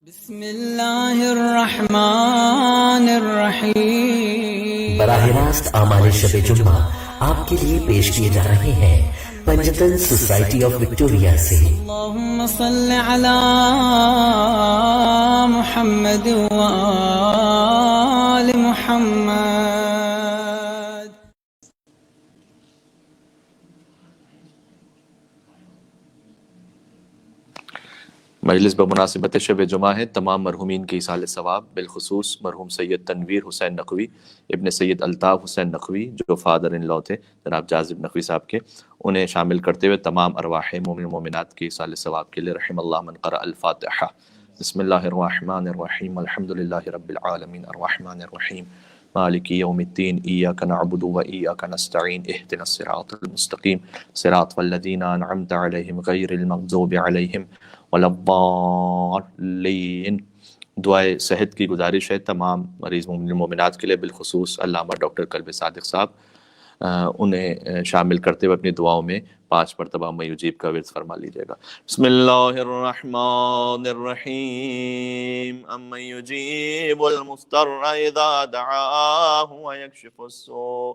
بسم اللہ الرحمن الرحیم۔ براہ راست اعمال شب جمعہ آپ کے لیے پیش کیے جا رہے ہیں پنجتن سوسائٹی آف وکٹوریا سے۔ اللہم صل علی محمد وآل محمد۔ مجلس بمناسبت شب جمعہ ہے، تمام مرحومین کے ایصال ثواب، بالخصوص مرحوم سید تنویر حسین نقوی ابن سید الطاف حسین نقوی جو فادر ان لا تھے جناب جاذب نقوی صاحب کے، انہیں شامل کرتے ہوئے تمام ارواح مومن و مومنات کے ایصال ثواب کے لیے رحم اللہ من قرأ الفاتحہ۔ بسم اللہ الرحمن الرحیم، الحمدللہ رب العالمین، الرحمن الرحیم، مالک یوم الدین، ایاک نعبد و ایاک نستعین، اہدنا الصراط المستقیم، صراط الذین انعمت علیہم غیر المغضوب علیہم ولا الضالین۔ دعائے صحت کی گزارش ہے تمام مریض مومن مومنات کے لیے، بالخصوص علامہ ڈاکٹر قلب صادق صاحب، انہیں شامل کرتے ہوئے اپنی دعاؤں میں 5 مرتبہ اما یجیب کا ورد فرما لیجیے گا۔ بسم اللہ الرحمن الرحیم، اما یجیب المضطر اذا دعاہ ویکشف السوء،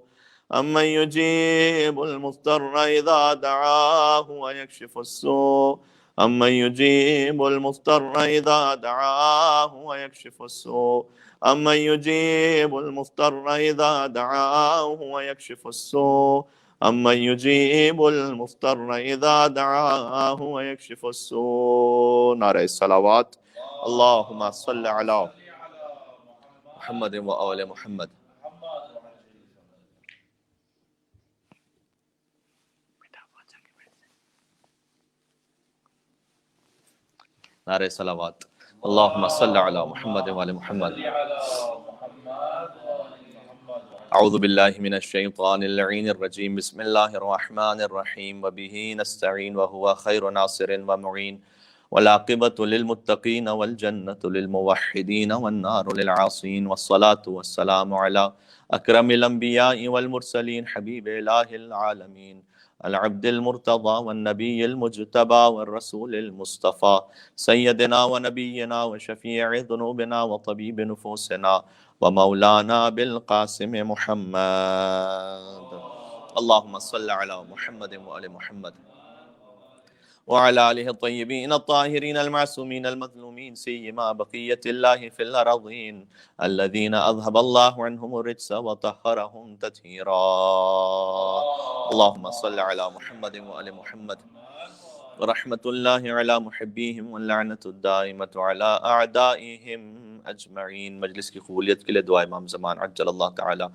اما یجیب المضطر اذا دعاہ ویکشف السوء، اما یجیب المضطر اذا دعاہ ویکشف السوء، اما یجیب المضطر اذا دعاہ ویکشف السوء، اما یجیب المضطر اذا دعاہ ویکشف السوء۔ نعرہ الصلوات، اللہم صل علی محمد و آل محمد۔ نعرہ صلوات، اللہم صل علی محمد و آل محمد۔ اعوذ باللہ من الشیطان اللعین الرجیم، بسم اللہ الرحمن الرحیم، وبہ نستعین وہو خیر ناصر ومعین، والعاقبۃ للمتقین والجنۃ للموحدین والنار للعاصین، والصلاة والسلام علی اکرم الانبیاء والمرسلین، حبیب الہ العالمین، العبد المرتضى والنبي المجتبى والرسول المصطفى، سيدنا ونبينا وشفيع ذنوبنا وطبيب نفوسنا ومولانا بالقاسم محمد۔ اللهم صل على محمد وآل محمد وعلى آله الطيبين الطاهرين المعصومين المظلومين، سيما بقية الله في الأرضين الذين أذهب الله عنهم الرجس وطهرهم تطهيرا۔ اللهم صل على محمد وآل محمد، ورحمة الله على محبيهم واللعنة الدائمة على أعدائهم أجمعين۔ مجلس کی قبولیت کے لیے دعا امام زمان عجل اللہ تعالی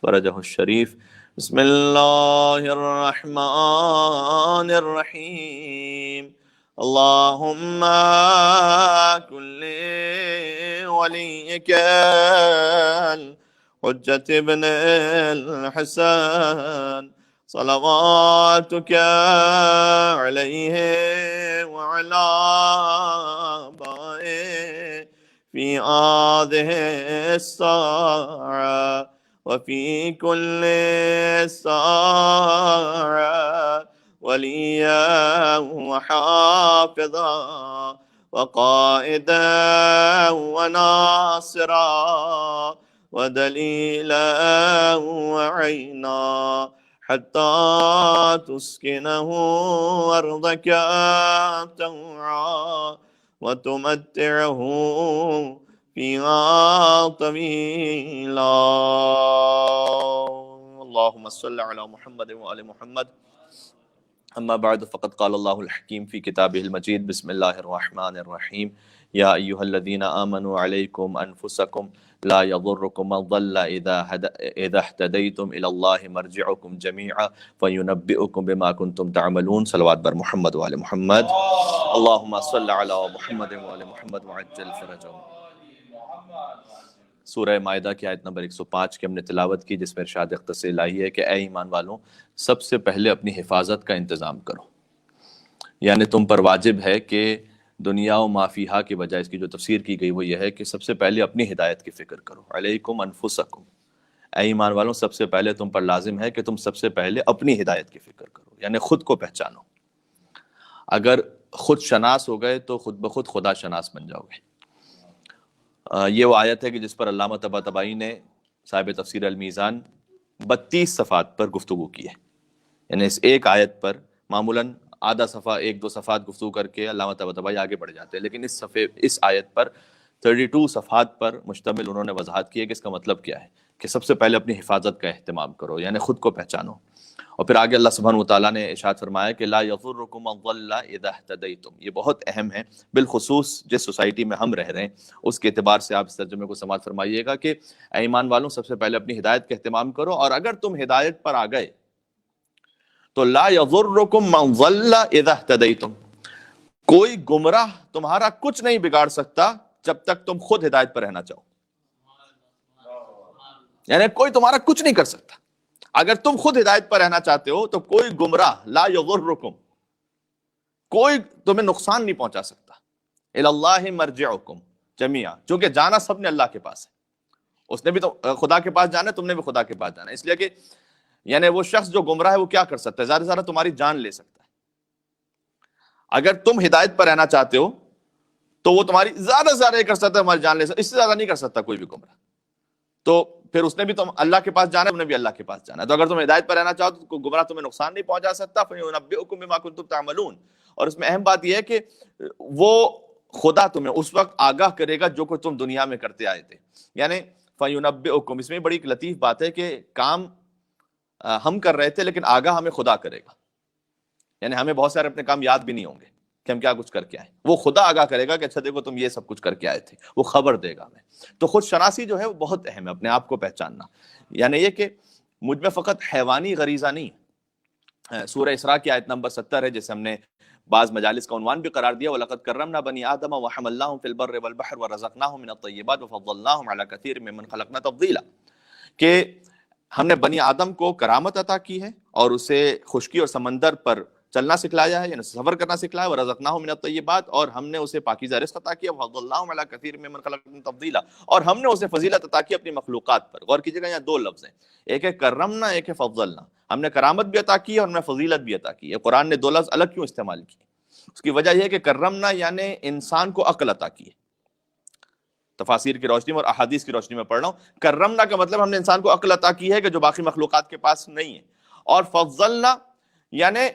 فرجہ الشریف۔ بسم اللہ الرحمن الرحیم، اللہم کل ولیک الحجۃ ابن الحسن صلواتک علیہ وعلی آبائہ فی هذه الساعة وفي كل ساعة، وليا وحافظا وقائدا وناصرا ودليلا وعينا، حتى تسكنه أرضك طوعا وتمتعه فيها طويلا۔ اللهم صل على محمد وآل محمد۔ اما بعد، فقد قال الله الحكيم في كتابه المجيد، بسم الله الرحمن الرحيم، يا أيها الذين آمنوا عليكم أنفسكم لا يضركم من ضل إذا اهتديتم إلى الله مرجعكم جميعا فينبئكم بما كنتم تعملون۔ صلوات بر محمد وآل محمد۔ اللهم صل على محمد وآل محمد وعجل فرجهم۔ سورہ مائدہ کی آیت نمبر 105 کی ہم نے تلاوت کی، جس میں ارشاد اختصاصی الہی ہے کہ اے ایمان والوں، سب سے پہلے اپنی حفاظت کا انتظام کرو، یعنی تم پر واجب ہے کہ دنیا و ما فیہا کی بجائے اس کی جو تفسیر کی گئی وہ یہ ہے کہ سب سے پہلے اپنی ہدایت کی فکر کرو۔ علیکم انفسکم، اے ایمان والوں سب سے پہلے تم پر لازم ہے کہ تم سب سے پہلے اپنی ہدایت کی فکر کرو، یعنی خود کو پہچانو۔ اگر خود شناس ہو گئے تو خود بخود خدا شناس بن جاؤ گے۔ یہ وہ آیت ہے کہ جس پر علامہ طباطبائی نے صاحب تفسیر المیزان 32 صفحات پر گفتگو کی ہے. یعنی اس ایک آیت پر معمولاً آدھا صفحہ 1-2 صفحات گفتگو کر کے علامہ طباطبائی آگے بڑھ جاتے ہیں، لیکن اس آیت پر 32 صفحات پر مشتمل انہوں نے وضاحت کی ہے کہ اس کا مطلب کیا ہے، کہ سب سے پہلے اپنی حفاظت کا اہتمام کرو، یعنی خود کو پہچانو. اور پھر آگے اللہ سبحانہ وتعالیٰ نے ارشاد فرمایا کہ لا یضرکم من ضل اذا اہتدیتم. یہ بہت اہم ہے، بالخصوص جس سوسائٹی میں ہم رہ رہے ہیں اس کے اعتبار سے آپ اس ترجمے کو سماعت فرمائیے گا کہ اے ایمان والوں سب سے پہلے اپنی ہدایت کا اہتمام کرو، اور اگر تم ہدایت پر آ گئے تو لا یضرکم من ضل اذا اہتدیتم، کوئی گمراہ تمہارا کچھ نہیں بگاڑ سکتا جب تک تم خود ہدایت پر رہنا چاہو. یعنی کوئی تمہارا کچھ نہیں کر سکتا. اگر تم خود ہدایت پر رہنا چاہتے ہو تو کوئی گمراہ لا یضرکم، کوئی تمہیں نقصان نہیں پہنچا سکتا. الی اللہ مرجعکم جمیعا، چونکہ جانا سب نے اللہ کے پاس ہے. اس نے بھی تو خدا کے پاس جانا ہے، تم نے بھی خدا کے پاس جانا ہے. اس لیے کہ یعنی وہ شخص جو گمراہ ہے وہ کیا کر سکتا ہے؟ زیادہ سے زیادہ تمہاری جان لے سکتا ہے. اگر تم ہدایت پر رہنا چاہتے ہو تو وہ تمہاری زیادہ سے زیادہ یہ کر سکتا ہے، تمہاری جان لے سکتا ہے، اس سے زیادہ نہیں کر سکتا کوئی بھی گمراہ. تو پھر اس نے بھی تم اللہ کے پاس جانا ہے، تم نے بھی اللہ کے پاس جانا ہے. تو اگر تم ہدایت پر رہنا چاہو تو کوئی گمراہ تمہیں نقصان نہیں پہنچا سکتا. فَيُنَبِّئُكُم بِمَا كُنتُمْ تَعْمَلُونَ. اور اس میں اہم بات یہ ہے کہ وہ خدا تمہیں اس وقت آگاہ کرے گا جو کچھ تم دنیا میں کرتے آئے تھے. یعنی فَيُنَبِّئُكُم، اس میں بڑی ایک لطیف بات ہے کہ کام ہم کر رہے تھے لیکن آگاہ ہمیں خدا کرے گا. یعنی ہمیں بہت سارے اپنے کام یاد بھی نہیں ہوں گے کہ ہم کیا کچھ کر کے آئے. وہ خدا آگاہ کرے گا کہ اچھا دیکھو تم یہ سب کچھ کر کے آئے تھے، وہ خبر دے گا ہمیں. تو خود شناسی جو ہے وہ بہت اہم ہے، اپنے آپ کو پہچاننا. یعنی یہ کہ مجھ میں فقط حیوانی غریزہ نہیں. سورہ اسراء کی آیت نمبر 70 ہے جسے ہم نے بعض مجالس کا عنوان بھی قرار دیا، وَلَقَدْ كَرَّمْنَا بَنِي آدَمَ وَحَمَلْنَاهُمْ فِي الْبَرِّ وَالْبَحْرِ وَرَزَقْنَاهُمْ مِنَ الطَّيِّبَاتِ وَفَضَّلْنَاهُمْ عَلَى كَثِيرٍ مِّمَّنْ خَلَقْنَا تَفْضِيلًا، کہ ہم نے بنی آدم کو کرامت عطا کی ہے اور اسے خشکی اور سمندر پر چلنا سکھلایا ہے، یعنی سفر کرنا سکھلایا. وَرَزَقْنَاهُ مِنَ الطَّيِّبَاتِ، اور ہم نے اسے پاکیزہ رزق عطا کیا. وَفَضَّلْنَاهُمْ عَلَى كَثِيرٍ مِّمَّنْ خَلَقْنَا تَفْضِيلًا، اور ہم نے اسے فضیلت عطا کی اپنی مخلوقات پر. غور کیجیے گا یہاں دو لفظ ہیں، ایک ہے کرمنا، ایک ہے فضلنا. ہم نے کرامت بھی عطا کی اور ہم نے فضیلت بھی عطا کی. قرآن نے دو لفظ الگ کیوں استعمال کیے؟ اس کی وجہ یہ ہے کہ کرمنا یعنی انسان کو عقل عطا کی ہے. تفاسیر کی روشنی میں اور احادیث کی روشنی میں پڑھ رہا ہوں. کرمنا کا مطلب ہم نے انسان کو عقل عطا کی ہے کہ جو باقی مخلوقات کے پاس نہیں ہے. اور فضلنا یعنی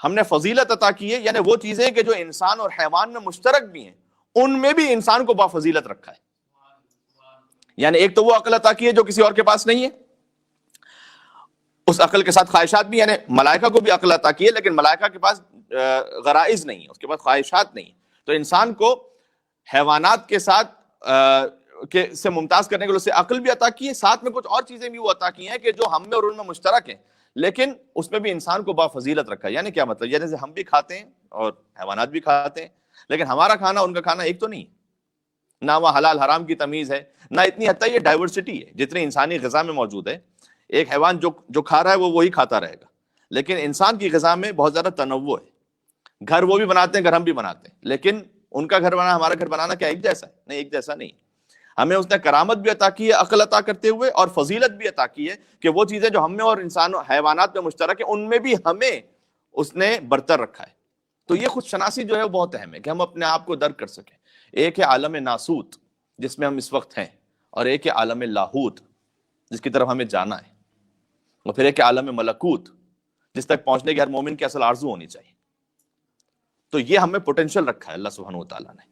ہم نے فضیلت عطا کی ہے، یعنی وہ چیزیں کہ جو انسان اور حیوان میں مشترک بھی ہیں ان میں بھی انسان کو بافضیلت رکھا ہے. یعنی ایک تو وہ عقل عطا کی ہے جو کسی اور کے پاس نہیں ہے، اس عقل کے ساتھ خواہشات بھی، یعنی ملائکہ کو بھی عقل عطا کی ہے لیکن ملائکہ کے پاس غرائز نہیں ہے، اس کے پاس خواہشات نہیں. تو انسان کو حیوانات کے ساتھ سے ممتاز کرنے کے لیے اسے عقل بھی عطا کی ہے، ساتھ میں کچھ اور چیزیں بھی وہ عطا کی ہیں کہ جو ہم میں اور ان میں مشترک ہیں، لیکن اس میں بھی انسان کو بافضیلت رکھا ہے. یعنی کیا مطلب؟ یعنی ہم بھی کھاتے ہیں اور حیوانات بھی کھاتے ہیں، لیکن ہمارا کھانا ان کا کھانا ایک تو نہیں، نہ وہ حلال حرام کی تمیز ہے، نہ اتنی حد تک یہ ڈائیورسٹی ہے جتنی انسانی غذا میں موجود ہے. ایک حیوان جو کھا رہا ہے وہ وہی کھاتا رہے گا، لیکن انسان کی غذا میں بہت زیادہ تنوع ہے. گھر وہ بھی بناتے ہیں، گھر ہم بھی بناتے ہیں، لیکن ان کا گھر بنانا ہمارا گھر بنانا کیا ایک جیسا ہے؟ نہیں، ایک جیسا نہیں. ہمیں اس نے کرامت بھی عطا کی ہے عقل عطا کرتے ہوئے، اور فضیلت بھی عطا کی ہے کہ وہ چیزیں جو ہم میں اور انسان حیوانات میں مشترک ہیں ان میں بھی ہمیں اس نے برتر رکھا ہے. تو یہ خود شناسی جو ہے وہ بہت اہم ہے کہ ہم اپنے آپ کو درک کر سکیں. ایک ہے عالم ناسوت جس میں ہم اس وقت ہیں، اور ایک ہے عالم لاہوت جس کی طرف ہمیں جانا ہے، اور پھر ایک ہے عالم ملکوت جس تک پہنچنے کی ہر مومن کی اصل آرزو ہونی چاہیے. تو یہ ہمیں پوٹینشل رکھا ہے اللہ سبحانہ وتعالیٰ نے.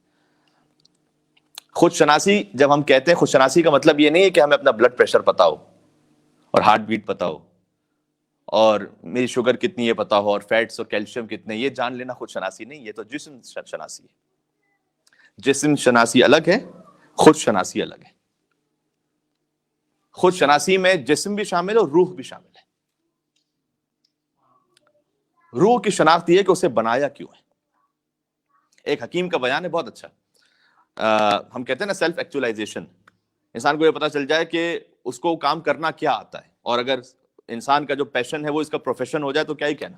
خود شناسی جب ہم کہتے ہیں، خود شناسی کا مطلب یہ نہیں ہے کہ ہمیں اپنا بلڈ پریشر پتا ہو اور ہارٹ بیٹ پتا ہو اور میری شوگر کتنی ہے پتا ہو اور فیٹس اور کیلشیم کتنے، یہ جان لینا خود شناسی نہیں. یہ تو جسم شناسی ہے. جسم شناسی الگ ہے، خود شناسی الگ ہے. خود شناسی میں جسم بھی شامل ہے اور روح بھی شامل ہے. روح کی شناخت یہ ہے کہ اسے بنایا کیوں ہے. ایک حکیم کا بیان ہے بہت اچھا. ہم کہتے ہیں نا سیلف ایکچولائزیشن. انسان کو یہ پتا چل جائے کہ اس کو کام کرنا کیا آتا ہے، اور اگر انسان کا جو پیشن ہے وہ اس کا پروفیشن ہو جائے تو کیا ہی کہنا.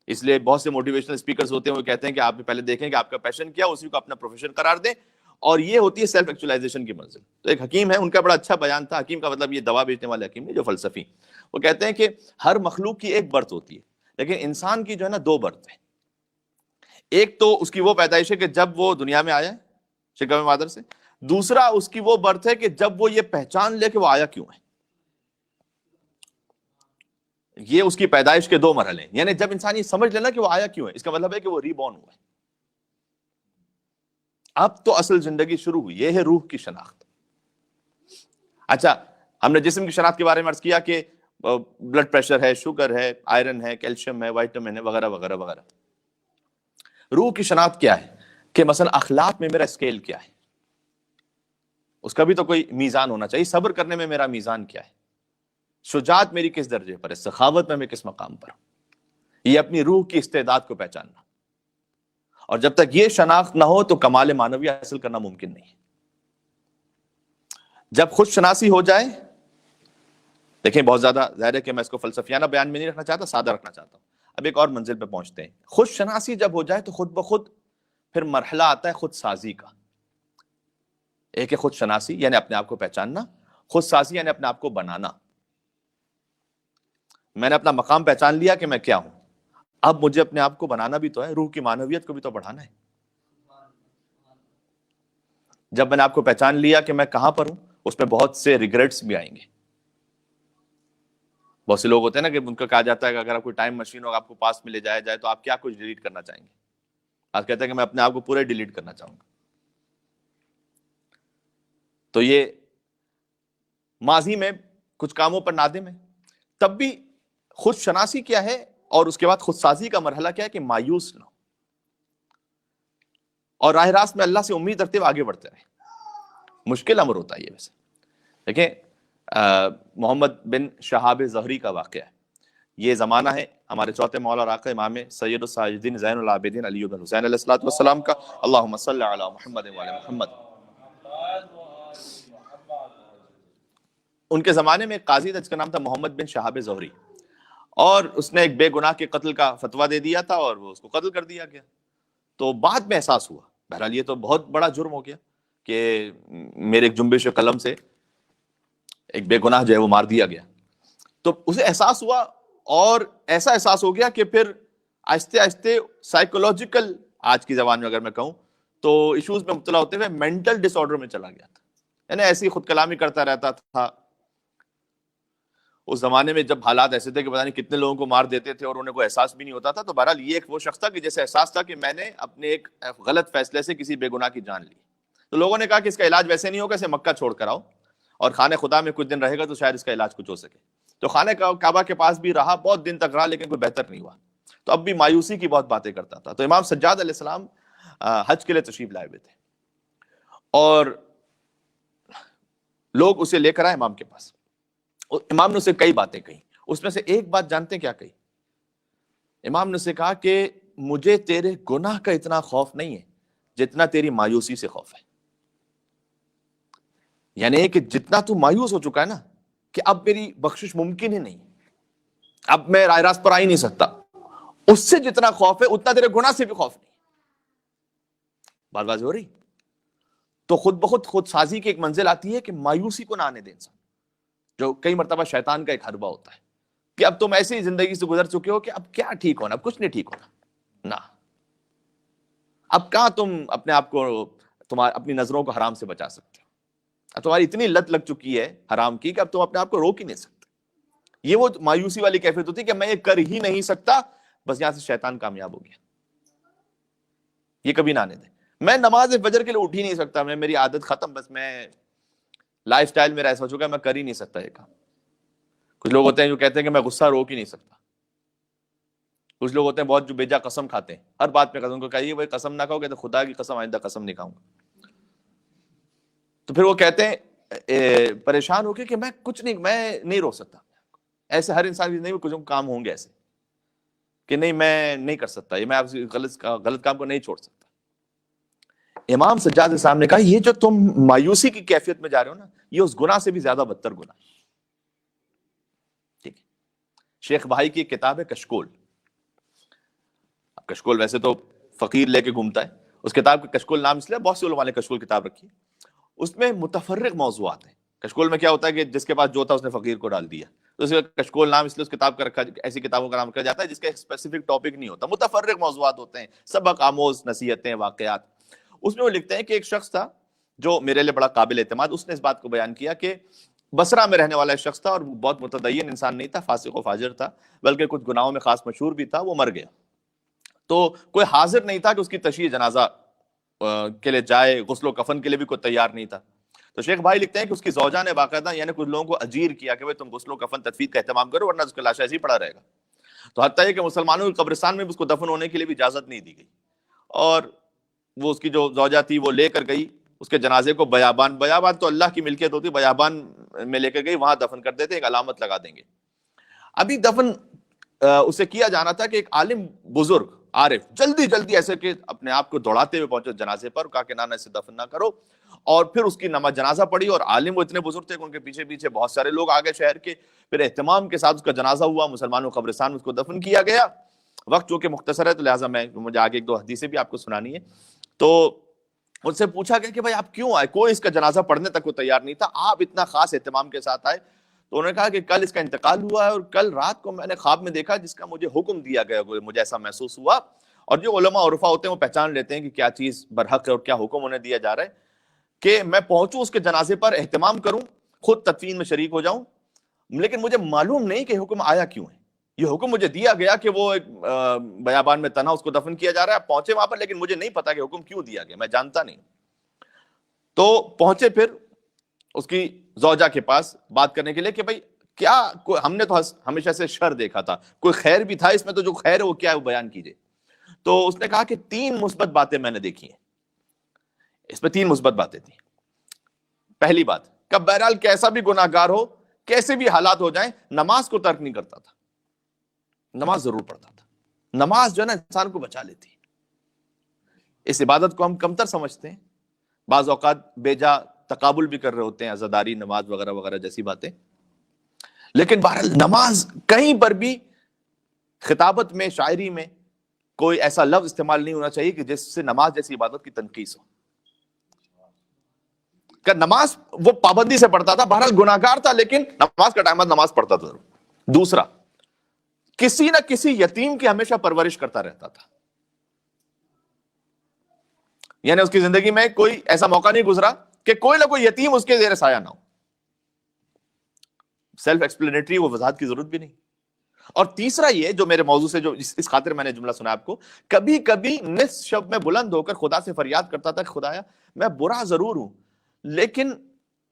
اس لیے بہت سے موٹیویشنل اسپیکرز ہوتے ہیں وہ کہتے ہیں کہ آپ پہلے دیکھیں کہ آپ کا پیشن کیا، اسی کو اپنا پروفیشن قرار دیں، اور یہ ہوتی ہے سیلف ایکچولائزیشن کی منزل. تو ایک حکیم ہے، ان کا بڑا اچھا بیان تھا. حکیم کا مطلب یہ دوا بیچنے والے حکیم نہیں، جو فلسفی. وہ کہتے ہیں کہ ہر مخلوق کی ایک برتھ ہوتی ہے، لیکن انسان کی جو ہے نا دو برتھ ہیں. ایک تو اس کی وہ پیدائش ہے کہ جب وہ دنیا میں آیا ہے شکم مادر سے، دوسرا اس کی وہ برتھ ہے کہ جب وہ یہ پہچان لے کہ وہ آیا کیوں ہے. یہ اس کی پیدائش کے دو مرحلے ہیں. یعنی جب انسان یہ سمجھ لینا کہ وہ آیا کیوں ہے، اس کا مطلب ہے کہ وہ ری بورن ہوا ہے، اب تو اصل زندگی شروع ہوئی. یہ ہے روح کی شناخت. اچھا، ہم نے جسم کی شناخت کے بارے میں عرض کیا کہ بلڈ پریشر ہے، شوگر ہے، آئرن ہے، کیلشیم ہے، وائٹامن ہے، وغیرہ وغیرہ وغیرہ. روح کی شناخت کیا ہے کہ مثلا اخلاق میں میرا اسکیل کیا ہے، اس کا بھی تو کوئی میزان ہونا چاہیے. صبر کرنے میں میرا میزان کیا ہے، شجاعت میری کس درجے پر ہے، سخاوت میں کس مقام پر ہوں. یہ اپنی روح کی استعداد کو پہچاننا. اور جب تک یہ شناخت نہ ہو تو کمال معنوی حاصل کرنا ممکن نہیں. جب خود شناسی ہو جائے، دیکھیں بہت زیادہ ظاہر ہے کہ میں اس کو فلسفیانہ بیان میں نہیں رکھنا چاہتا، سادہ رکھنا چاہتا ہوں. اب ایک اور منزل پہ پہنچتے ہیں. خود شناسی جب ہو جائے تو خود بخود پھر مرحلہ آتا ہے خود سازی کا. ایک ہے خود شناسی یعنی اپنے آپ کو پہچاننا، خود سازی یعنی اپنے آپ کو بنانا. میں نے اپنا مقام پہچان لیا کہ میں کیا ہوں، اب مجھے اپنے آپ کو بنانا بھی تو ہے، روح کی معنویت کو بھی تو بڑھانا ہے. جب میں نے آپ کو پہچان لیا کہ میں کہاں پر ہوں، اس میں بہت سے ریگریٹس بھی آئیں گے. بہت سے لوگ ہوتے ہیں نا کہ ان کو کہا جاتا ہے کہ اگر آپ کو ٹائم مشین ہو آپ کو پاس میں لے جایا جائے تو آپ کیا کچھ ڈیلیٹ کرنا چاہیں گے. آپ کہتے ہیں کہ میں اپنے آپ کو پورے ڈیلیٹ کرنا چاہوں گا. تو یہ ماضی میں کچھ کاموں پر نادم ہے. تب بھی خود شناسی کیا ہے اور اس کے بعد خود سازی کا مرحلہ کیا ہے کہ مایوس نہ ہو اور راہ راست میں اللہ سے امید رکھتے ہوئے آگے بڑھتے رہے. مشکل امر ہوتا ہے یہ. ویسے دیکھیں محمد بن شہاب زہری کا واقعہ ہے. یہ زمانہ ہے ہمارے چوتھے مولا اور آقا امام سید الساجدین زین العابدین علی بن حسین علیہ الصلوۃ والسلام کا. اللہم صلی علی محمد وعلی محمد. ان کے زمانے میں ایک قاضی تھا جس کا نام تھا محمد بن شہاب زہری، اور اس نے ایک بے گناہ کے قتل کا فتویٰ دے دیا تھا اور وہ اس کو قتل کر دیا گیا. تو بعد میں احساس ہوا، بہرحال یہ تو بہت بڑا جرم ہو گیا کہ میرے ایک جنبش قلم سے ایک بے گناہ جو ہے وہ مار دیا گیا. تو اسے احساس ہوا اور ایسا احساس ہو گیا کہ پھر آہستہ آہستہ سائیکولوجیکل، آج کی زبان میں اگر میں کہوں تو ایشوز میں مبتلا ہوتے ہوئے مینٹل ڈس آرڈر میں چلا گیا تھا. یعنی ایسی خود کلامی کرتا رہتا تھا. اس زمانے میں جب حالات ایسے تھے کہ پتہ نہیں کتنے لوگوں کو مار دیتے تھے اور انہیں کوئی احساس بھی نہیں ہوتا تھا. تو بہرحال یہ ایک وہ شخص تھا کہ جیسے احساس تھا کہ میں نے اپنے ایک غلط فیصلے سے کسی بے گناہ کی جان لی. تو لوگوں نے کہا کہ اس کا علاج ویسے نہیں ہوگا، اسے مکہ چھوڑ کر آؤ اور خانہ خدا میں کچھ دن رہے گا تو شاید اس کا علاج کچھ ہو سکے. تو خانہ کعبہ کے پاس بھی رہا، بہت دن تک رہا، لیکن کوئی بہتر نہیں ہوا. تو اب بھی مایوسی کی بہت باتیں کرتا تھا. تو امام سجاد علیہ السلام حج کے لیے تشریف لائے ہوئے تھے اور لوگ اسے لے کر آئے امام کے پاس. امام نے اسے کئی باتیں کہیں. اس میں سے ایک بات جانتے ہیں کیا کہی؟ امام نے اسے کہا کہ مجھے تیرے گناہ کا اتنا خوف نہیں ہے جتنا تیری مایوسی سے خوف ہے. یعنی کہ جتنا تو مایوس ہو چکا ہے نا کہ اب میری بخشش ممکن ہی نہیں، اب میں راہ راست پر آ ہی نہیں سکتا، اس سے جتنا خوف ہے اتنا تیرے گناہ سے بھی خوف نہیں. بات واضح ہو رہی؟ تو خود بخود خود سازی کی ایک منزل آتی ہے کہ مایوسی کو نہ آنے دے انسان، جو کئی مرتبہ شیطان کا ایک حربہ ہوتا ہے کہ اب تم ایسی زندگی سے گزر چکے ہو کہ اب کیا ٹھیک ہونا، اب کچھ نہیں ٹھیک ہونا. نہ، اب کہاں تم اپنے آپ کو اپنی نظروں کو حرام سے بچا سکتے ہو. اب تمہاری اتنی لت لگ چکی ہے حرام کی کہ اب تم اپنے آپ کو روک ہی نہیں سکتے. یہ وہ مایوسی والی کیفیت ہوتی ہے کہ میں یہ کر ہی نہیں سکتا، بس یہاں سے شیطان کامیاب ہو گیا. یہ کبھی نہ آنے دیں. میں نماز فجر کے لیے اٹھ ہی نہیں سکتا، میری عادت ختم، بس میں لائف سٹائل میرا ایسا ہو چکا ہے میں کر ہی نہیں سکتا یہ کام. کچھ لوگ ہوتے ہیں جو کہتے ہیں کہ میں غصہ روک ہی نہیں سکتا. کچھ لوگ ہوتے ہیں بہت جو بیجا قسم کھاتے ہیں، ہر بات پہ قسم کو کہیے وہ قسم نہ کھاؤ، کہتے ہیں خدا کی قسم آئندہ قسم نہیں کھاؤں گا. تو پھر وہ کہتے ہیں پریشان ہو کے کہ میں کچھ نہیں، میں نہیں روک سکتا. ایسے ہر انسان کی نہیں کچھ کام ہوں گے ایسے کہ نہیں میں نہیں کر سکتا، یہ میں آپ سے غلط کام کو نہیں چھوڑ سکتا. امام سجاد صاحب نے کہا یہ جو تم مایوسی کی کیفیت میں جا رہے ہو نا، یہ اس گناہ سے بھی زیادہ بدتر گناہ. ٹھیک ہے. شیخ بھائی کی ایک کتاب ہے کشکول. کشکول ویسے تو فقیر لے کے گھومتا ہے، اس کتاب کا کشکول نام اس لیے بہت سے علماء نے کشکول کتاب رکھی. اس میں متفرق موضوعات ہیں. کشکول میں کیا ہوتا ہے کہ جس کے پاس جو تھا اس نے فقیر کو ڈال دیا، تو اس کا کشکول نام اس لیے اس کتاب کا رکھا، ایسی کتابوں کا نام رکھا جاتا ہے جس کا ایک اسپیسیفک ٹاپک نہیں ہوتا، متفرق موضوعات ہوتے ہیں، سبق آموز نصیحتیں، واقعات. اس میں وہ لکھتے ہیں کہ ایک شخص تھا جو میرے لیے بڑا قابل اعتماد، اس نے اس بات کو بیان کیا کہ بصرہ میں رہنے والا ایک شخص تھا اور بہت متدین انسان نہیں تھا، فاسق و فاجر تھا، بلکہ کچھ گناہوں میں خاص مشہور بھی تھا، وہ مر گیا. تو کوئی حاضر نہیں تھا کہ اس کی تشییع جنازہ کے لیے جائے، غسل و کفن کے لیے بھی کوئی تیار نہیں تھا. تو شیخ بھائی لکھتے ہیں کہ اس کی زوجہ نے باقاعدہ یعنی کچھ لوگوں کو اجیر کیا کہ تم غسل و کفن تدفین کا اہتمام کرو ورنہ اس کا لاش ایسے ہی پڑا رہے گا. تو حتیٰ یہ کہ مسلمانوں کے قبرستان میں بھی اس کو دفن ہونے کے لیے بھی اجازت نہیں دی گئی، اور وہ اس کی جو زوجہ تھی وہ لے کر گئی اس کے جنازے کو بیابان تو اللہ کی ملکیت ہوتی، بیابان میں لے کر گئی، وہاں دفن کر دیتے، ایک علامت لگا دیں گے. ابھی دفن اسے کیا جانا تھا کہ ایک عالم بزرگ عارف جلدی ایسے کہ اپنے آپ کو دوڑاتے ہوئے پہنچے جنازے پر، کہا کہ نانا اسے دفن نہ کرو، اور پھر اس کی نماز جنازہ پڑھی. اور عالم وہ اتنے بزرگ تھے کہ ان کے پیچھے پیچھے بہت سارے لوگ آگے شہر کے، پھر اہتمام کے ساتھ اس کا جنازہ ہوا، مسلمانوں کے قبرستان میں اس کو دفن کیا گیا. وقت چونکہ مختصر ہے تو لہٰذا مجھے آگے ایک دو حدیثیں بھی آپ کو سنانی ہے. تو ان سے پوچھا گیا کہ بھائی آپ کیوں آئے؟ کوئی اس کا جنازہ پڑھنے تک وہ تیار نہیں تھا، آپ اتنا خاص اہتمام کے ساتھ آئے. تو انہوں نے کہا کہ کل اس کا انتقال ہوا ہے اور کل رات کو میں نے خواب میں دیکھا جس کا مجھے حکم دیا گیا، مجھے ایسا محسوس ہوا. اور جو علماء عرفا ہوتے ہیں وہ پہچان لیتے ہیں کہ کیا چیز برحق ہے اور کیا حکم انہیں دیا جا رہا ہے، کہ میں پہنچوں اس کے جنازے پر، اہتمام کروں، خود تدفین میں شریک ہو جاؤں، لیکن مجھے معلوم نہیں کہ حکم آیا کیوں ہے. یہ حکم مجھے دیا گیا کہ وہ ایک بیابان میں تنہا اس کو دفن کیا جا رہا ہے، پہنچے وہاں پر، لیکن مجھے نہیں پتا کہ حکم کیوں دیا گیا، میں جانتا نہیں. تو پہنچے پھر اس کی زوجہ کے پاس بات کرنے کے لیے کہ بھائی کیا ہم نے تو ہمیشہ سے شر دیکھا تھا، کوئی خیر بھی تھا اس میں، تو جو خیر ہے وہ کیا ہے وہ بیان کیجئے. تو اس نے کہا کہ 3 مثبت باتیں میں نے دیکھی ہیں، اس میں 3 مثبت باتیں تھیں. پہلی بات کہ بہرحال کیسا بھی گناہ گار ہو، کیسے بھی حالات ہو جائیں، نماز کو ترک نہیں کرتا تھا، نماز ضرور پڑھتا تھا. نماز جو ہے نا انسان کو بچا لیتی. اس عبادت کو ہم کمتر سمجھتے ہیں، بعض اوقات بے جا تقابل بھی کر رہے ہوتے ہیں، عزاداری نماز وغیرہ وغیرہ جیسی باتیں. لیکن بہرحال نماز کہ پر بھی خطابت میں، شاعری میں کوئی ایسا لفظ استعمال نہیں ہونا چاہیے کہ جس سے نماز جیسی عبادت کی تنقیص ہو. کہ نماز وہ پابندی سے پڑھتا تھا، بہرحال گناہ گار تھا لیکن نماز کا ٹائم نماز پڑھتا تھا. دوسرا، کسی نہ کسی یتیم کی ہمیشہ پرورش کرتا رہتا تھا، یعنی اس کی زندگی میں کوئی ایسا موقع نہیں گزرا کہ کوئی نہ کوئی یتیم اس کے زیر سایہ نہ ہو. سیلف ایکسپلینیٹری، وہ وضاحت کی ضرورت بھی نہیں. اور تیسرا یہ جو میرے موضوع سے جو اس خاطر میں نے جملہ سنا آپ کو، کبھی کبھی نصف شب میں بلند ہو کر خدا سے فریاد کرتا تھا کہ خدایا میں برا ضرور ہوں لیکن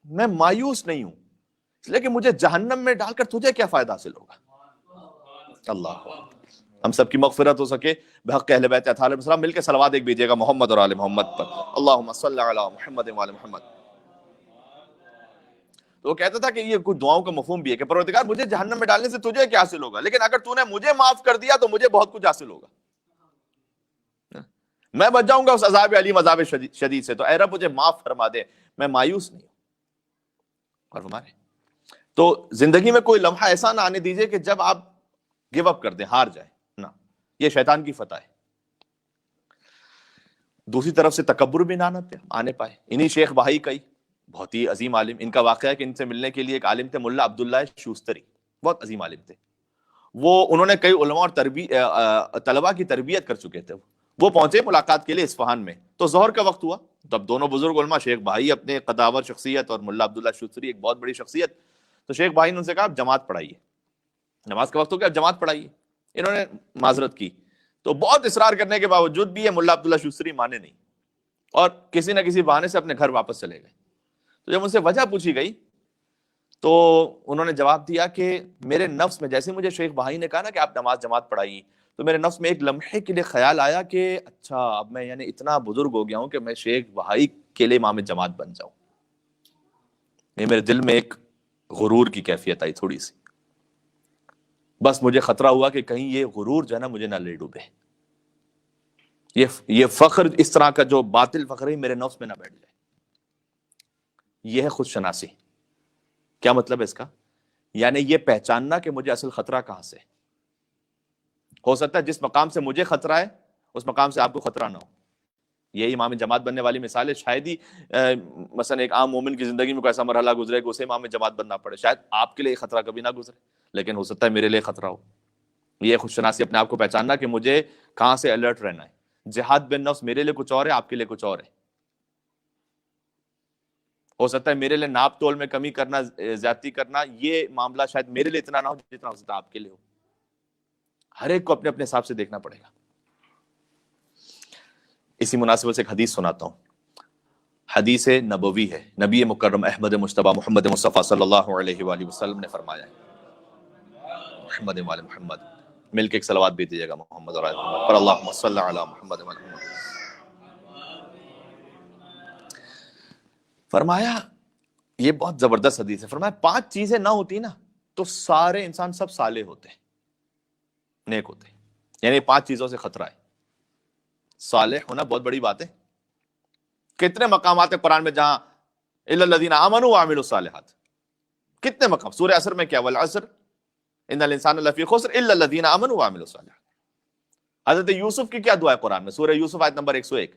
میں مایوس نہیں ہوں، اس لیے کہ مجھے جہنم میں ڈال کر تجھے کیا فائدہ حاصل ہوگا. اللہ ہم سب کی مغفرت ہو سکے بحق اہل بیت اطہار علیہ السلام. مل کے صلوات ایک بھیجیے گا محمد اور آل محمد پر. اللہم صلی علی محمد و آل محمد. تو وہ کہتا تھا کہ یہ کچھ دعاؤں کا مفہوم بھی ہے کہ پروردگار مجھے جہنم میں ڈالنے سے تجھے کیا حاصل ہوگا، لیکن اگر تو نے مجھے معاف کر دیا تو مجھے بہت کچھ حاصل ہوگا، میں بچ جاؤں گا اس عذاب علیم، عذاب شدید سے. تو اے رب مجھے معاف فرما دے، میں مایوس نہیں ہوں. اور ہمارے تو زندگی میں کوئی لمحہ ایسا نہ آنے دیجئے کہ جب آپ گیو اپ کر دیں، ہار جائیں، نہ، یہ شیطان کی فتح ہے. دوسری طرف سے تکبر بھی نہ آنے پائے. انہی شیخ بہائی کا ہی بہت ہی عظیم عالم، ان کا واقعہ ہے کہ ان سے ملنے کے لیے ایک عالم تھے ملا عبداللہ شوستری، بہت عظیم عالم تھے. انہوں نے کئی علماء اور طلباء کی تربیت کر چکے تھے. وہ پہنچے ملاقات کے لیے اصفہان میں، تو ظہر کا وقت ہوا. تب دونوں بزرگ علماء، شیخ بھائی اپنے قداور شخصیت اور ملا عبداللہ شوستری ایک بہت بڑی شخصیت. تو شیخ بھائی نے ان سے کہا آپ جماعت پڑھائیے، نماز کا وقت ہو گیا، جماعت پڑھائیے. انہوں نے معذرت کی، تو بہت اصرار کرنے کے باوجود بھی یہ ملا عبداللہ شوستری مانے نہیں اور کسی نہ کسی بہانے سے اپنے گھر واپس چلے گئے. تو جب ان سے وجہ پوچھی گئی تو انہوں نے جواب دیا کہ میرے نفس میں، جیسے مجھے شیخ بھائی نے کہا نا کہ آپ نماز جماعت پڑھائی، تو میرے نفس میں ایک لمحے کے لیے خیال آیا کہ اچھا اب میں یعنی اتنا بزرگ ہو گیا ہوں کہ میں شیخ بھائی کے لیے امام جماعت بن جاؤں. یہ میرے دل میں ایک غرور کی کیفیت آئی تھوڑی سی. بس مجھے خطرہ ہوا کہ کہیں یہ غرور جو ہے نا مجھے نہ لے ڈوبے، یہ فخر اس طرح کا جو باطل فخر ہے میرے نفس میں نہ بیٹھ جائے. یہ ہے خود شناسی. کیا مطلب ہے اس کا؟ یعنی یہ پہچاننا کہ مجھے اصل خطرہ کہاں سے. ہو سکتا ہے جس مقام سے مجھے خطرہ ہے اس مقام سے آپ کو خطرہ نہ ہو. یہی امام جماعت بننے والی مثال ہے. شاید ہی مثلا ایک عام مومن کی زندگی میں کوئی ایسا مرحلہ گزرے کہ اسے امام جماعت بننا پڑے. شاید آپ کے لیے خطرہ کبھی نہ گزرے، لیکن ہو سکتا ہے میرے لیے خطرہ ہو. یہ خود شناسی، اپنے آپ کو پہچاننا کہ مجھے کہاں سے الرٹ رہنا ہے. جہاد بن نفس میرے لیے کچھ اور ہے، آپ کے لیے کچھ اور ہے. ہو سکتا ہے میرے لیے ناپ تول میں کمی کرنا، زیادتی کرنا، یہ معاملہ شاید میرے لیے اتنا نہ ہو جتنا ہو سکتا ہے آپ کے لیے ہو. ہر ایک کو اپنے اپنے حساب سے دیکھنا پڑے گا. اسی مناسبت سے ایک حدیث سناتا ہوں. حدیث نبوی ہے. نبی مکرم احمد مجتبی محمد مصطفیٰ صلی اللہ علیہ وآلہ وسلم نے فرمایا ہے. محمد وآل محمد، مل کے ایک صلوات بھی دیجیے گا محمد اور آل محمد پر. اللہم صلی علی محمد وآل محمد. فرمایا، یہ بہت زبردست حدیث ہے. فرمایا 5 چیزیں نہ ہوتی نا تو سارے انسان سب صالح ہوتے، نیک ہوتے. یعنی 5 چیزوں سے خطرہ ہے. صالح ہونا بہت بڑی بات ہے. کتنے مقامات ہیں قرآن میں جہاں الا الذین آمنوا وعملوا الصالحات، کتنے مقام. سورہ عصر میں کیا، والعصر ان الانسان لفی خسر الا الذین آمنوا وعملوا الصالحات. حضرت یوسف کی کیا دعا ہے قرآن میں، سورہ یوسف آیت نمبر 101،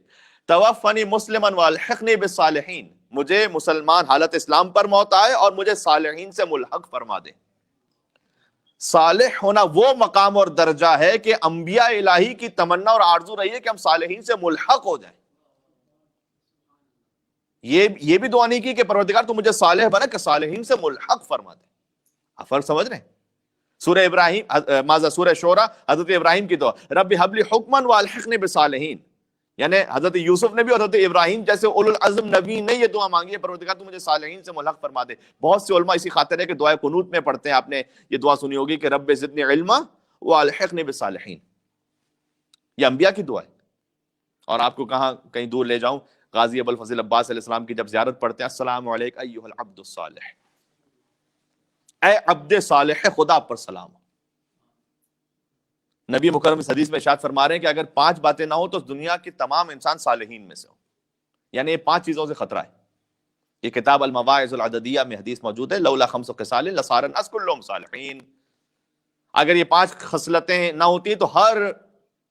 توفنی مسلما والحقنی بالصالحین، مجھے مسلمان حالت اسلام پر موت آئے اور مجھے صالحین سے ملحق فرما دے. صالح ہونا وہ مقام اور درجہ ہے کہ انبیاء الہی کی تمنا اور آرزو رہی ہے کہ ہم صالحین سے ملحق ہو جائیں. یہ بھی دعا نہیں کی کہ پروردگار تو مجھے صالح بنا، کہ صالحین سے ملحق فرما دے. آپ فرق سمجھ رہے ہیں؟ سورہ ابراہیم سورہ شورى، حضرت ابراہیم کی دعا، رب هب لي حکما والحقنی بالصالحین. یعنی حضرت یوسف نے بھی اور حضرت ابراہیم جیسے اولو العزم نبی نے یہ دعا مانگی ہے، پروردگار تو مجھے صالحین سے ملحق فرما دے. بہت سے علماء اسی خاطر ہے کہ دعائے قنوت میں پڑھتے ہیں. آپ نے یہ دعا سنی ہوگی کہ رب زدنی علما والحقنی بالصالحین. یہ انبیاء کی دعا ہے. اور آپ کو کہیں دور لے جاؤں، غازی ابو الفضل عباس علیہ السلام کی جب زیارت پڑھتے ہیں، السلام علیک ایھا العبد الصالح، اے عبد صالح خدا پر سلام. نبی مکرم اس حدیث میں ارشاد فرما رہے ہیں کہ اگر 5 باتیں نہ ہو تو دنیا کے تمام انسان صالحین میں سے ہو. یعنی یہ 5 چیزوں سے خطرہ ہے. یہ کتاب المواعظ العددیہ میں حدیث موجود ہے، لولا 5 خصال لصار الناس كلهم صالحین. اگر یہ 5 خصلتیں نہ ہوتی تو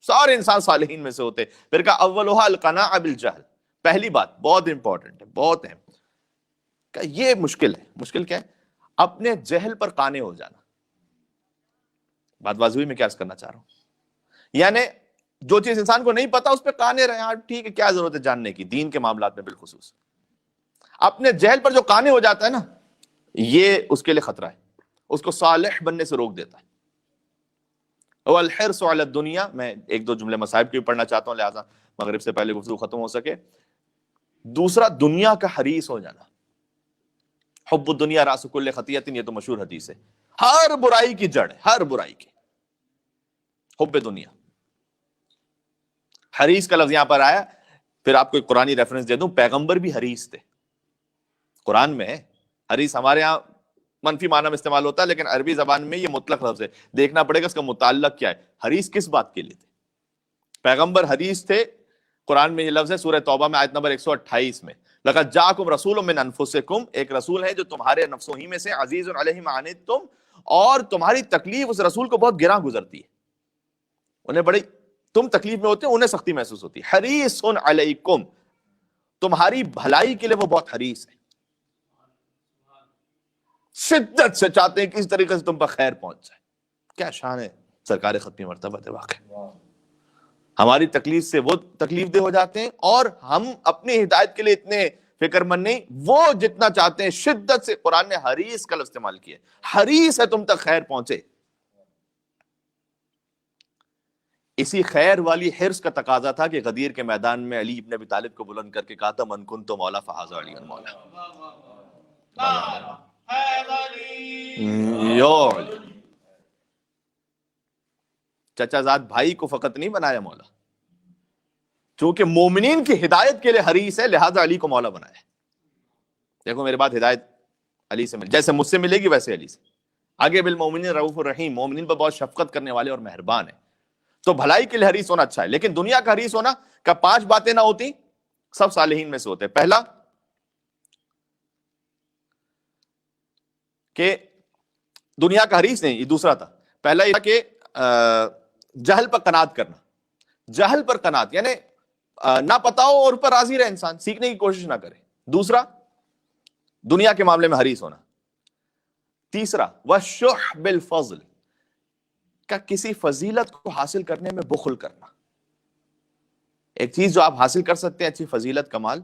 سارے انسان صالحین میں سے ہوتے. پھر کہا اولها القناعة بالجہل. پہلی بات بہت امپورٹنٹ ہے، بہت اہم، کہ یہ مشکل ہے. مشکل کیا ہے؟ اپنے جہل پر قانع ہو جانا. بات واضح ہوئی میں کیا عرض کرنا چاہ رہا ہوں؟ یعنی جو چیز انسان کو نہیں پتا اس پہ قانع رہے. ہاں ٹھیک ہے، کیا ضرورت ہے جاننے کی، دین کے معاملات میں بالخصوص. اپنے جہل پر جو قانع ہو جاتا ہے نا، یہ اس کے لیے خطرہ ہے، اس کو صالح بننے سے روک دیتا ہے. والحرص علی الدنیا، میں 1-2 جملے مصائب کے بھی پڑھنا چاہتا ہوں لہٰذا مغرب سے پہلے گفتگو ختم ہو سکے. دوسرا، دنیا کا حریص ہو جانا. حب الدنیا راس کل خطیۃ، یہ تو مشہور حدیث ہے. ہر برائی کی جڑ ہے، ہر برائی کی حب دنیا. حریص کا لفظ یہاں پر آیا. پھر آپ کو ایک قرآنی ریفرنس دے دوں، پیغمبر بھی حریص تھے. قرآن میں ہے حریص، ہمارے ہاں منفی معنی میں استعمال ہوتا ہے لیکن عربی زبان میں یہ مطلق لفظ ہے. دیکھنا پڑے گا اس کا متعلق کیا ہے. حریص کس بات کے لیے تھے؟ پیغمبر حریص تھے. قرآن میں یہ لفظ ہے سورہ توبہ میں آیت نمبر 128 میں، لقد جاءکم رسول من انفسکم، ایک رسول ہے جو تمہارے نفسوں ہی میں سے، عزیز علیہ ما عنتم، اور تمہاری تکلیف اس رسول کو بہت گراں گزرتی ہے. انہیں بڑی، تم تکلیف میں ہوتے ہیں انہیں سختی محسوس ہوتی ہے. حریص علیکم، تمہاری بھلائی کے لیے وہ بہت حریص ہے. شدت سے چاہتے ہیں کس طریقے سے تم پر خیر پہنچ جائے. کیا شان ہے سرکار ختمی مرتبہ واقع. ہماری تکلیف سے وہ تکلیف دہ ہو جاتے ہیں اور ہم اپنی ہدایت کے لیے اتنے فکر مند نہیں. وہ جتنا چاہتے ہیں شدت سے. قرآن نے حریص کا لفظ استعمال کیا، حریص ہے تم تک خیر پہنچے. اسی خیر والی حرص کا تقاضا تھا کہ غدیر کے میدان میں علی ابن ابی طالب کو بلند کر کے کہا تھا من کنت مولا فہذا علی مولا. چچا زاد بھائی کو فقط نہیں بنایا مولا، چونکہ مومنین کی ہدایت کے لیے حریص ہے لہذا علی کو مولا بنایا. دیکھو میرے بعد ہدایت علی سے مل، جیسے مجھ سے ملے گی ویسے علی سے. آگے بالمومنین رؤوف الرحیم، مومنین پر بہت شفقت کرنے والے اور مہربان ہیں. تو بھلائی کے لیے حریص ہونا اچھا ہے، لیکن دنیا کا حریص ہونا کا 5 باتیں نہ ہوتی سب صالحین میں سے ہوتے. پہلا کہ دنیا کا حریص نہیں، یہ دوسرا تھا. پہلا یہ تھا کہ جہل پر قناعت کرنا. جہل پر قناعت یعنی نہ پتا ہو اور پر راضی رہے انسان، سیکھنے کی کوشش نہ کرے. دوسرا دنیا کے معاملے میں حریص ہونا. تیسرا وَالشُّحْ بِالْفَضْلِ، کا کسی فضیلت کو حاصل کرنے میں بخل کرنا. ایک چیز جو آپ حاصل کر سکتے ہیں، اچھی فضیلت کمال،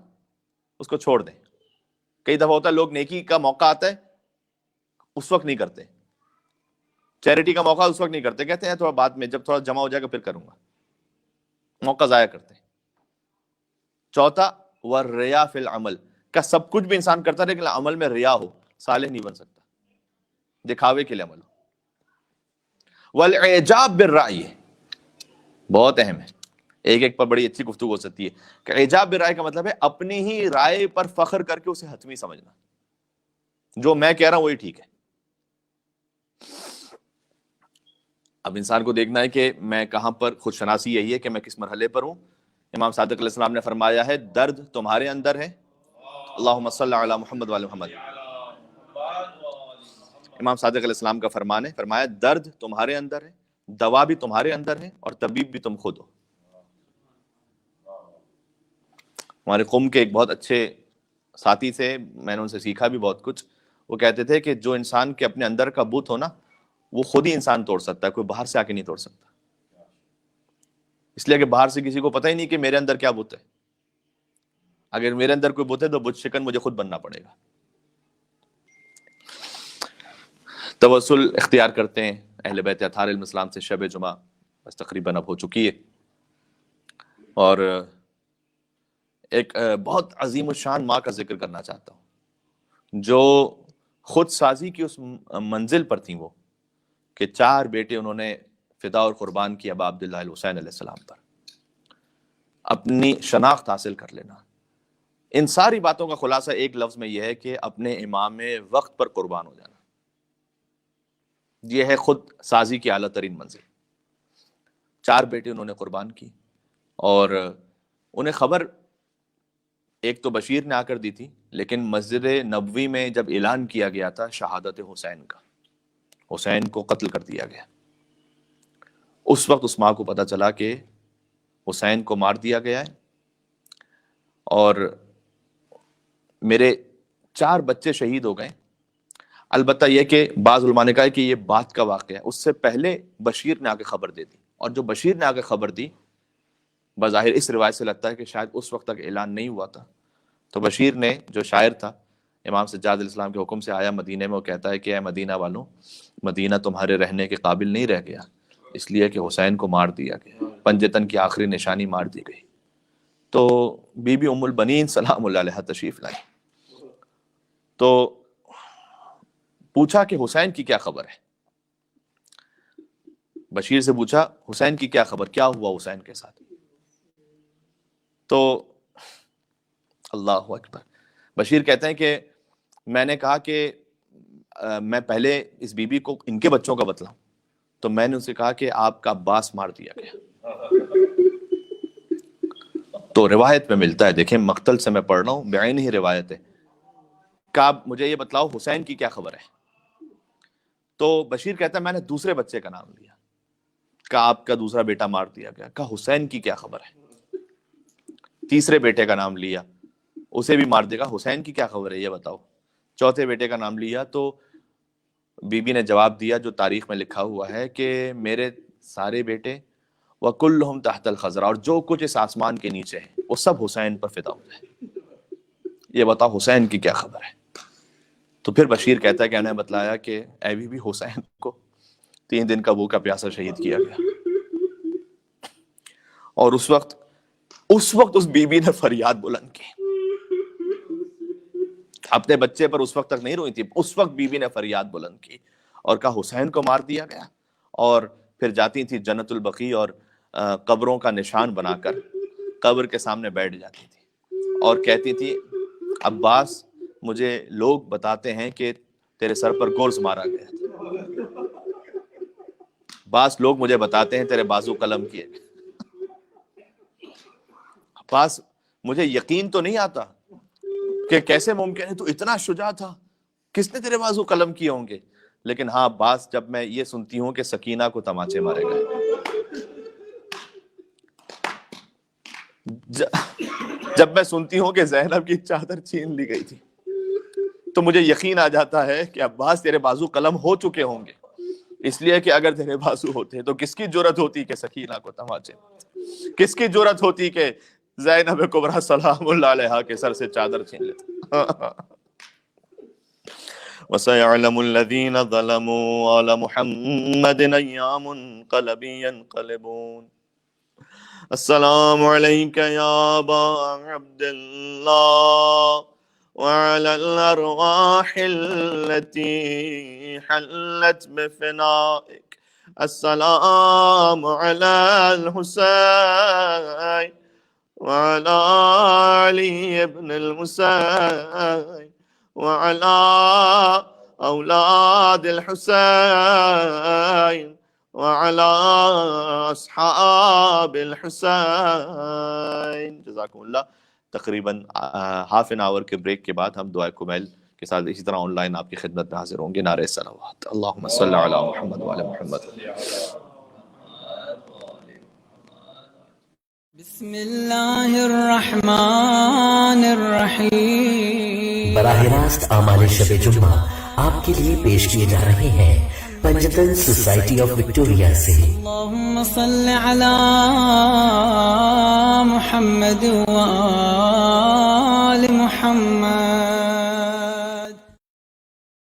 اس کو چھوڑ دیں. کئی دفعہ ہوتا ہے لوگ نیکی کا موقع آتا ہے اس وقت نہیں کرتے، چیریٹی کا موقع اس وقت نہیں کرتے، کہتے ہیں تھوڑا بعد میں جب تھوڑا جمع ہو جائے گا پھر کروں گا، موقع ضائع کرتے ہیں۔ چوتھا والریا فی العمل، کا سب کچھ بھی انسان کرتا ہے لیکن عمل میں ریا ہو، صالح نہیں بن سکتا، دکھاوے کے لیے عمل ہو۔ والاعجاب بالرأی، بہت اہم ہے، ایک ایک پر بڑی اچھی گفتگو ہو سکتی ہے کہ اعجاب بالرأی کا مطلب ہے اپنی ہی رائے پر فخر کر کے اسے حتمی سمجھنا، جو میں کہہ رہا ہوں وہی ٹھیک ہے۔ اب انسان کو دیکھنا ہے کہ میں کہاں پر، خود شناسی یہی ہے کہ میں کس مرحلے پر ہوں۔ امام صادق علیہ السلام نے فرمایا ہے درد تمہارے اندر ہے، اللہم صلی علی محمد وعلی محمد، امام صادق علیہ السلام کا فرمان ہے، فرمایا درد تمہارے اندر ہے، دوا بھی تمہارے اندر ہے، اور طبیب بھی تم خود ہو۔ ہمارے قوم کے ایک بہت اچھے ساتھی سے میں نے ان سے سیکھا بھی بہت کچھ، وہ کہتے تھے کہ جو انسان کے اپنے اندر کا بت ہو نا وہ خود ہی انسان توڑ سکتا ہے، کوئی باہر سے آ کے نہیں توڑ سکتا، اس لیے کہ باہر سے کسی کو پتہ ہی نہیں کہ میرے اندر کیا بت ہے، اگر میرے اندر کوئی بت ہے تو بت شکن مجھے خود بننا پڑے گا۔ توسل اختیار کرتے ہیں اہل بیت اطہار علیہم السلام سے، شب جمعہ بس تقریباً اب ہو چکی ہے، اور ایک بہت عظیم الشان ماں کا ذکر کرنا چاہتا ہوں جو خود سازی کی اس منزل پر تھیں، وہ کہ 4 بیٹے انہوں نے فدا اور قربان کیا ابا عبداللہ الحسین علیہ السلام پر، اپنی شناخت حاصل کر لینا۔ ان ساری باتوں کا خلاصہ ایک لفظ میں یہ ہے کہ اپنے امام وقت پر قربان ہو جانا، یہ ہے خود سازی کی اعلیٰ ترین منزل۔ 4 بیٹے انہوں نے قربان کی، اور انہیں خبر ایک تو بشیر نے آ کر دی تھی، لیکن مسجد نبوی میں جب اعلان کیا گیا تھا شہادت حسین کا، حسین کو قتل کر دیا گیا، اس وقت اس ماں کو پتہ چلا کہ حسین کو مار دیا گیا ہے، اور میرے 4 بچے شہید ہو گئے۔ البتہ یہ کہ بعض علماء نے کہا کہ یہ بات کا واقعہ ہے، اس سے پہلے بشیر نے آ کے خبر دے دی، اور جو بشیر نے آ کے خبر دی بظاہر اس روایت سے لگتا ہے کہ شاید اس وقت تک اعلان نہیں ہوا تھا، تو بشیر نے جو شاعر تھا امام سجاد علیہ السلام کے حکم سے آیا مدینے میں، وہ کہتا ہے کہ اے مدینہ والوں، مدینہ تمہارے رہنے کے قابل نہیں رہ گیا، اس لیے کہ حسین کو مار دیا گیا، پنجتن کی آخری نشانی مار دی گئی۔ تو بی بی ام البنین سلام اللہ علیہ تشریف لائی، تو پوچھا کہ حسین کی کیا خبر ہے، بشیر سے پوچھا حسین کی کیا خبر، کیا ہوا حسین کے ساتھ؟ تو اللہ اکبر، بشیر کہتے ہیں کہ میں نے کہا کہ میں پہلے اس بی بی کو ان کے بچوں کا بتلاؤں، تو میں نے اسے کہا کہ آپ کا عباس مار دیا گیا۔ تو روایت میں ملتا ہے، دیکھیں مقتل سے میں پڑھ رہا ہوں، بعین ہی روایت ہے، کہ آپ مجھے یہ بتلاؤ حسین کی کیا خبر ہے؟ تو بشیر کہتا ہے میں نے دوسرے بچے کا نام لیا، کہا آپ کا دوسرا بیٹا مار دیا گیا، کہا حسین کی کیا خبر ہے؟ تیسرے بیٹے کا نام لیا، اسے بھی مار دے گا، حسین کی کیا خبر ہے یہ بتاؤ۔ چوتھے بیٹے کا نام لیا تو بی بی نے جواب دیا جو تاریخ میں لکھا ہوا ہے کہ میرے سارے بیٹے وَكُلُّهُمْ تَحْتَ الْخَزْرَةِ، اور جو کچھ اس آسمان کے نیچے ہے وہ سب حسین پر فدا ہو جائے، یہ بتاؤ حسین کی کیا خبر ہے؟ تو پھر بشیر کہتا ہے کہ انہیں بتلایا کہ اے بی بی حسین کو 3 دن کا بھوکا پیاسا شہید کیا گیا، اور اس وقت اس بی بی نے فریاد بلند کی، اپنے بچے پر اس وقت تک نہیں روئی تھی، اس وقت بی بی نے فریاد بلند کی اور کہا حسین کو مار دیا گیا، اور پھر جاتی تھی جنت البقیع اور قبروں کا نشان بنا کر قبر کے سامنے بیٹھ جاتی تھی اور کہتی تھی عباس مجھے لوگ بتاتے ہیں کہ تیرے سر پر گرز مارا گیا تھا، عباس لوگ مجھے بتاتے ہیں تیرے بازو قلم کیے، عباس مجھے یقین تو نہیں آتا کہ کیسے ممکن ہے، تو اتنا شجاع تھا، کس نے تیرے بازو قلم کیے ہوں گے؟ لیکن ہاں عباس جب میں یہ سنتی ہوں کہ سکینہ کو تماچے مارے گئے، جب میں سنتی ہوں کہ زینب کی چادر چھین لی گئی تھی، تو مجھے یقین آ جاتا ہے کہ عباس تیرے بازو قلم ہو چکے ہوں گے، اس لیے کہ اگر تیرے بازو ہوتے تو کس کی جرأت ہوتی کہ سکینہ کو تماچے، کس کی جرأت ہوتی کہ زینب کبریٰ سلام اللہ علیہا کے سر سے چادر چھین لیتے۔ وسيعلم الذين ظلموا على محمد أي منقلب ينقلبون. السلام عليك يا أبا عبد الله وعلى الأرواح التي حلت بفنائك. السلام على الحسين وعلى علي بن الحسين وعلى أولاد الحسين وعلى أصحاب الحسين. جزاکم اللہ. تقریباً ہاف این آور کے بریک کے بعد ہم دعائے کمیل کے ساتھ اسی طرح آن لائن آپ کی خدمت میں حاضر ہوں گے. نعرہ صلوات. اللہم صلی علی محمد وعلی محمد. بسم اللہ الرحمن الرحیم. براہ راست اعمال شب جمعہ آپ کے لیے پیش کیے جا رہے ہیں پنجتن سوسائٹی آف وکٹوریا سے. اللہم صل علی محمد وآل محمد.